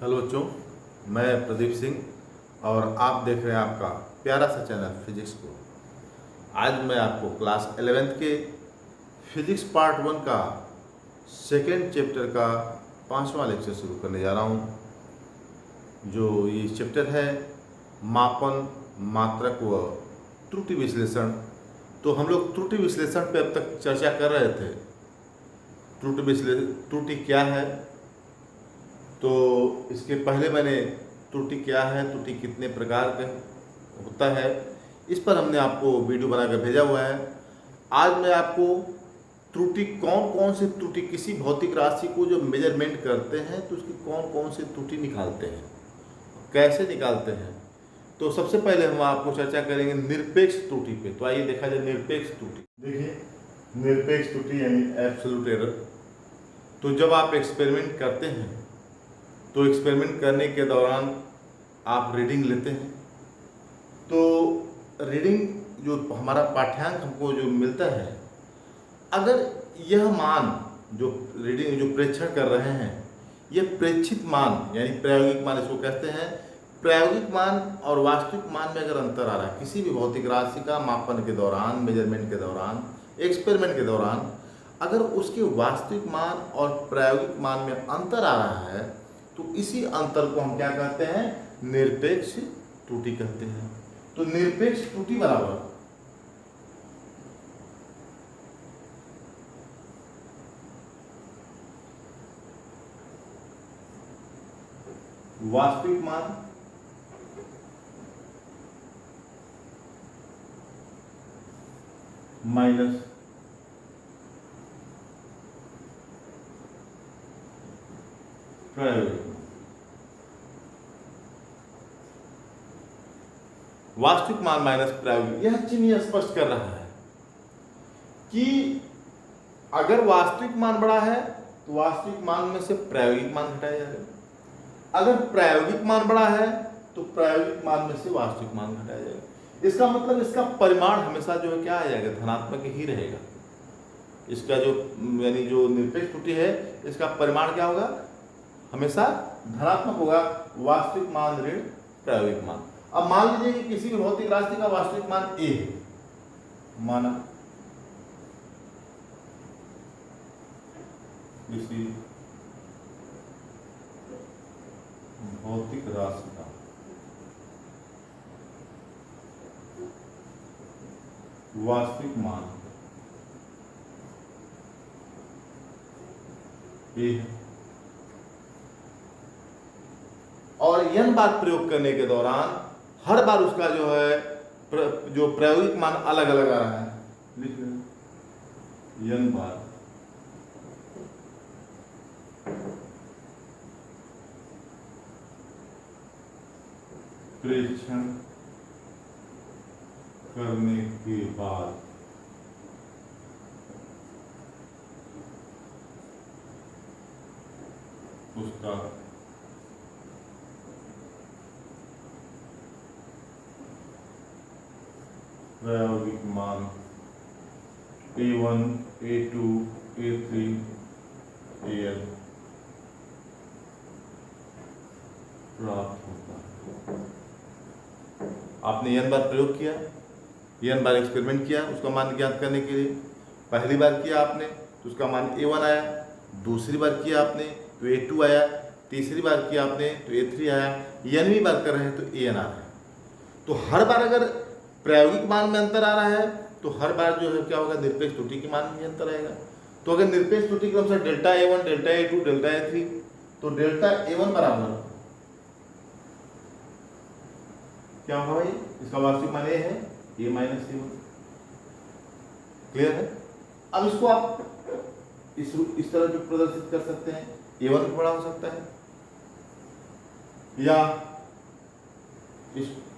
Hello बच्चों, मैं प्रदीप सिंह और आप देख रहे हैं आपका प्यारा सा चैनल फिजिक्स को। आज मैं आपको क्लास 11th के फिजिक्स पार्ट 1 का सेकेंड चैप्टर का 5वां लेक्चर शुरू करने जा रहा हूँ। जो ये चैप्टर है मापन, मात्रक व त्रुटि विश्लेषण। तो हम लोग त्रुटि विश्लेषण पे अब तक चर्चा कर रहे थे। त्रुटि क्या है, तो इसके पहले मैंने त्रुटि क्या है, त्रुटि कितने प्रकार का होता है, इस पर हमने आपको वीडियो बनाकर भेजा हुआ है। आज मैं आपको त्रुटि कौन कौन सी त्रुटि, किसी भौतिक राशि को जो मेजरमेंट करते हैं तो उसकी कौन कौन सी त्रुटि निकालते हैं, कैसे निकालते हैं। तो सबसे पहले हम आपको चर्चा करेंगे निरपेक्ष त्रुटि पे। तो आइए देखा जाए निरपेक्ष त्रुटि। देखिए, निरपेक्ष त्रुटि यानी एब्सोल्यूट एरर। तो जब आप एक्सपेरिमेंट करते हैं तो एक्सपेरिमेंट करने के दौरान आप रीडिंग लेते हैं, तो रीडिंग जो हमारा पाठ्यांक हमको जो मिलता है, अगर यह मान जो रीडिंग जो प्रेक्षण कर रहे हैं, यह प्रेक्षित मान यानी प्रायोगिक मान इसको कहते हैं, प्रायोगिक मान और वास्तविक मान में अगर अंतर आ रहा है किसी भी भौतिक राशि का मापन के दौरान, मेजरमेंट के दौरान, एक्सपेरिमेंट के दौरान, अगर उसके वास्तविक मान और प्रायोगिक मान में अंतर आ रहा है तो इसी अंतर को हम क्या कहते हैं, निरपेक्ष त्रुटि कहते हैं। तो निरपेक्ष त्रुटि बराबर वास्तविक मान माइनस प्रायोगिक। वास्तविक मान माइनस प्रायोगिक, यह चिन्ह स्पष्ट कर रहा है कि अगर वास्तविक मान बड़ा है तो वास्तविक मान में से प्रायोगिक मान घटाया जाएगा, अगर प्रायोगिक मान बड़ा है तो प्रायोगिक मान में से वास्तविक मान घटाया जाएगा। इसका मतलब इसका परिमाण हमेशा जो है क्या आ जाएगा, धनात्मक ही रहेगा। इसका जो यानी जो निरपेक्ष त्रुटि है, इसका परिमाण क्या होगा, हमेशा धनात्मक होगा, वास्तविक मान ऋण प्रायोगिक मान। अब मान लीजिए कि किसी भी भौतिक राशि का वास्तविक मान a है, माना किसी भौतिक राशि का वास्तविक मान a है, और n बार प्रयोग करने के दौरान हर बार उसका जो है जो प्रायोगिक मान अलग अलग आ रहा है, लिख लें n बार प्रेक्षण करने के बाद उसका प्रायोगिक मान A1, A2, A3, AN प्राप्त होता है। आपने n बार प्रयोग किया, n बार एक्सपेरिमेंट किया उसका मान ज्ञात करने के लिए। पहली बार किया आपने तो उसका मान A1 आया, दूसरी बार किया आपने तो A2 आया, तीसरी बार किया आपने तो A3 आया, nवीं बार कर रहे हैं तो AN आ रहा है। तो हर बार अगर प्रायोगिक मान में अंतर आ रहा है तो हर बार जो है क्या होगा, निरपेक्ष त्रुटि के मान में अंतर आएगा। तो अगर निरपेक्ष त्रुटि क्रम से delta A1, delta A2, delta A3, तो डेल्टा A1 बराबर क्या होगा भाई, इसका वास्तविक मान A है, A माइनस A1। क्लियर है। अब इसको आप इस तरह जो प्रदर्शित कर सकते हैं, A1 भी बड़ा हो सकता है, या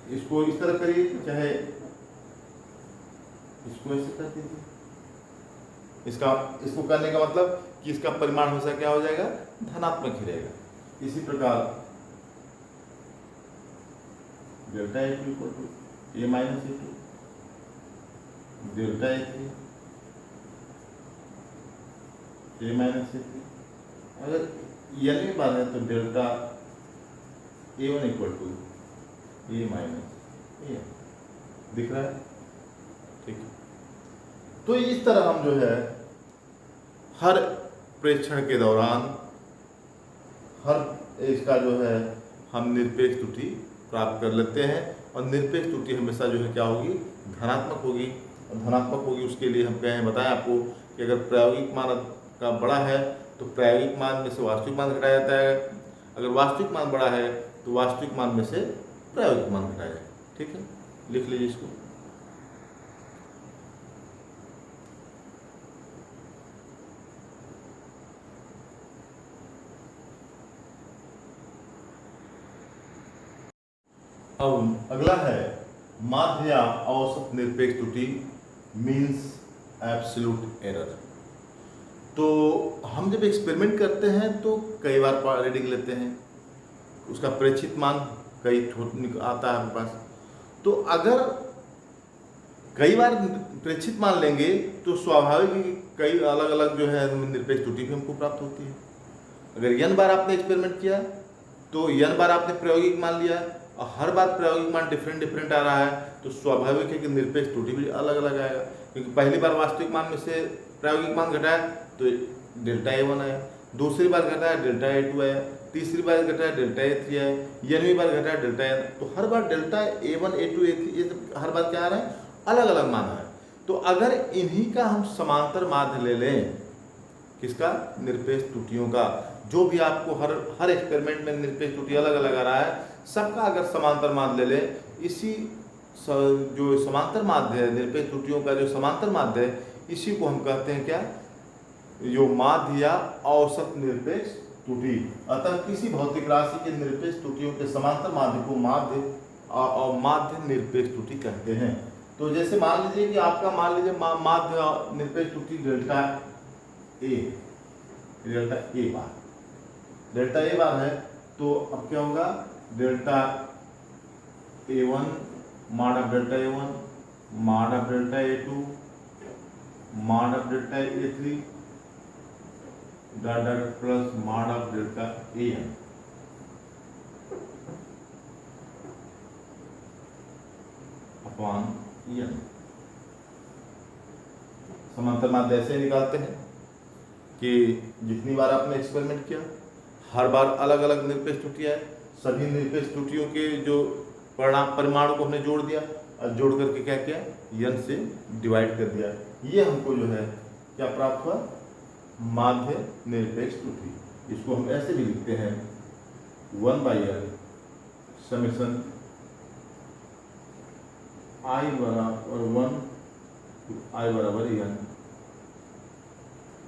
इसको इस तरह करिए, चाहे इसको ऐसे कर दीजिए। इसको करने का मतलब कि इसका परिमाण हमेशा क्या हो जाएगा, धनात्मक ही रहेगा। इसी प्रकार delta A2 equal to A minus A2, delta A3 A minus A3। अगर एन में बात है तो delta A1 equal to A minus A, दिख रहा है? ठीक है। तो इस तरह हम जो है हर प्रेक्षण के दौरान हर इसका जो है हम निरपेक्ष त्रुटि प्राप्त कर लेते हैं, और निरपेक्ष त्रुटि हमेशा जो है क्या होगी, धनात्मक होगी। और धनात्मक होगी उसके लिए हम कहें बताएं आपको कि अगर प्रायोगिक मान का बड़ा है तो प्रायोगिक मान में से वास्तविक मान घटाया जाता है, अगर वास्तविक मान बड़ा है तो वास्तविक मान में से प्रायोगिक मान घटाया जाए। ठीक है, लिख लीजिए इसको। अब अगला है माध्य या औसत निरपेक्ष त्रुटि मीन्स एब्सोल्यूट एरर। तो हम जब एक्सपेरिमेंट करते हैं तो कई बार रीडिंग लेते हैं, उसका प्रेक्षित मान कई आता है हमारे पास। तो अगर कई बार प्रेक्षित मान लेंगे तो स्वाभाविक ही कई अलग अलग जो है निरपेक्ष त्रुटि भी हमको प्राप्त होती है। अगर n बार आपने एक्सपेरिमेंट किया तो n बार आपने प्रायोगिक मान लिया और हर बार प्रायोगिक मान डिफरेंट आ रहा है, तो स्वाभाविक है कि निरपेक्ष त्रुटि भी अलग अलग आएगा। क्योंकि पहली बार वास्तविक मान में से प्रायोगिक मान घटाया तो डेल्टा A1 आया, दूसरी बार घटाया डेल्टा A2 आया, तीसरी बार घटाया डेल्टा A3 आया, n बार घटाया डेल्टा A, तो हर बार डेल्टा A1 A2 A3 ये हर बार क्या आ रहा है, अलग अलग मान आ रहा है। तो अगर इन्हीं का हम समांतर माध्य ले लें, किसका, निरपेक्ष त्रुटियों का, जो भी आपको हर एक्सपेरिमेंट में निरपेक्ष त्रुटि अलग अलग आ रहा है, सबका अगर समांतर माध्य ले लें, इसी जो समांतर माध्य है निरपेक्ष त्रुटियों का जो समांतर माध्य है, इसी को हम कहते हैं क्या, जो माध्य या औसत निरपेक्ष त्रुटि। अतः किसी भौतिक राशि के निरपेक्ष त्रुटियों के समांतर माध्य को माध्य और माध्य निरपेक्ष त्रुटि कहते हैं। तो जैसे मान लीजिए कि आपका मान लीजिए माध्य निरपेक्ष त्रुटि डेल्टा ए बार है, तो अब क्या होगा, delta A1 mod of delta A1 mod of delta A2 mod of delta A3 dot plus mod of delta AN upon n। समांतर माध्य ऐसे निकालते हैं कि जितनी बार आपने एक्सपेरिमेंट किया हर बार अलग अलग निरपेक्ष त्रुटियां है, सभी निरपेक्ष त्रुटियों के जो परिमाण को हमने जोड़ दिया और जोड़ करके क्या किया, n से डिवाइड कर दिया। ये हमको जो है क्या प्राप्त हुआ, माध्य निरपेक्ष त्रुटि। इसको हम ऐसे भी लिखते हैं 1/n समेशन I बराबर 1 to I बराबर n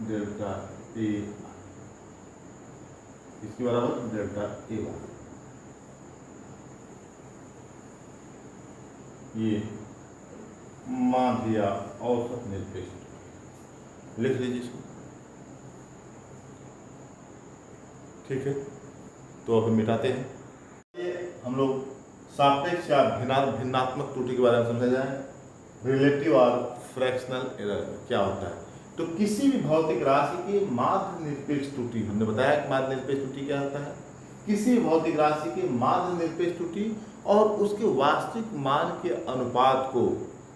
डेल्टा A, इसके बराबर डेल्टा A बार। ये माध्य या औसत निरपेक्ष, लिख लीजिए इसको। ठीक है, तो अब हम मिटाते हैं। ये हम लोग सापेक्ष या भिन्नात्मक त्रुटि के बारे में समझा जाए। रिलेटिव और फ्रैक्शनल एरर क्या होता है, तो किसी भी भौतिक राशि की माध्य निरपेक्ष त्रुटि, हमने बताया कि माध्य निरपेक्ष त्रुटि क्या होता है, किसी भी भौतिक राशि की माध्य निरपेक्ष त्रुटि और उसके वास्तविक मान के अनुपात को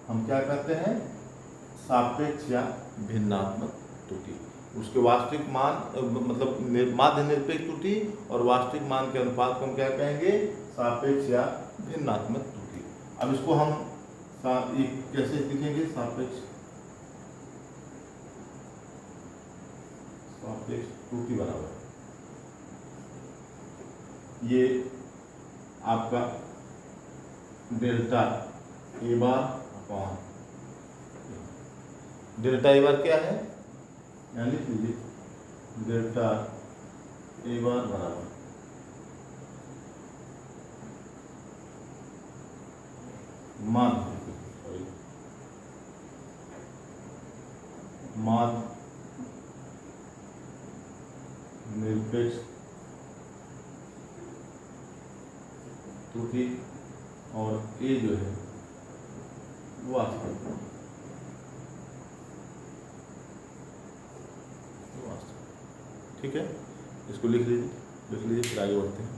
हम क्या कहते हैं, सापेक्ष या भिन्नात्मक त्रुटि। उसके वास्तविक मान मतलब माध्य निरपेक्ष त्रुटि और वास्तविक मान के अनुपात को हम क्या कहेंगे, सापेक्ष या भिन्नात्मक त्रुटि। अब इसको हम ये कैसे लिखेंगे, सापेक्ष त्रुटि बराबर ये आपका delta A bar upon delta A बार क्या है, यानी लिख लीजिए डेल्टा ए बार बराबर माध्य निरपेक्ष त्रुटि और ए जो है वास्तविक। ठीक है, इसको लिख लीजिए फिर आगे बढ़ते हैं।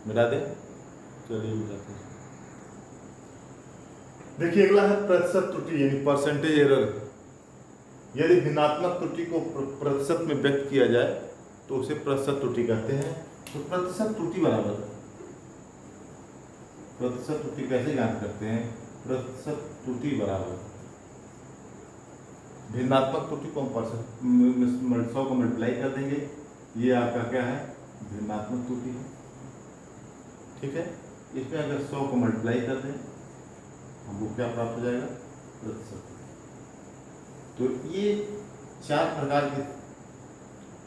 मिटा दें, चलिए मिटाते हैं। देखिए अगला है प्रतिशत त्रुटि यानी परसेंटेज एरर। यदि भिन्नात्मक त्रुटि को प्रतिशत में व्यक्त किया जाए तो उसे प्रतिशत त्रुटि कहते हैं। तो प्रतिशत त्रुटि बराबर, प्रतिशत त्रुटि कैसे ज्ञात करते हैं? प्रतिशत त्रुटि बराबर भिन्नात्मक त्रुटि को हम 100 को मल्टीप्लाई कर देंगे, ये आपका क्या है? भिन्नात्मक त्रुटि है। ठीक है, इसमें अगर 100 को मल्टीप्लाई कर दें हमको क्या प्राप्त हो जाएगा? प्रतिशत। तो ये 4 प्रकार की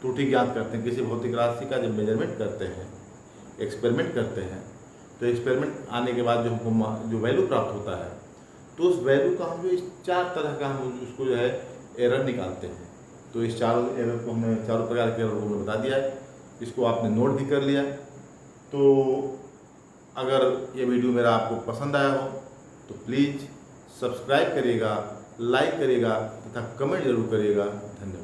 त्रुटि ज्ञात करते हैं किसी भौतिक राशि का जब मेजरमेंट करते हैं, एक्सपेरिमेंट करते हैं। तो एक्सपेरिमेंट आने के बाद जो हमको जो वैल्यू प्राप्त होता है तो उस वैल्यू का हम जो इस 4 तरह का हम उसको जो है एरर निकालते हैं। तो इस 4 एरर को हमने 4 प्रकार के एरर को हमने बता दिया है, इसको आपने नोट भी कर लिया। तो अगर ये वीडियो मेरा आपको पसंद आया हो तो प्लीज़ सब्सक्राइब करिएगा, लाइक करिएगा तथा कमेंट जरूर करिएगा। धन्यवाद।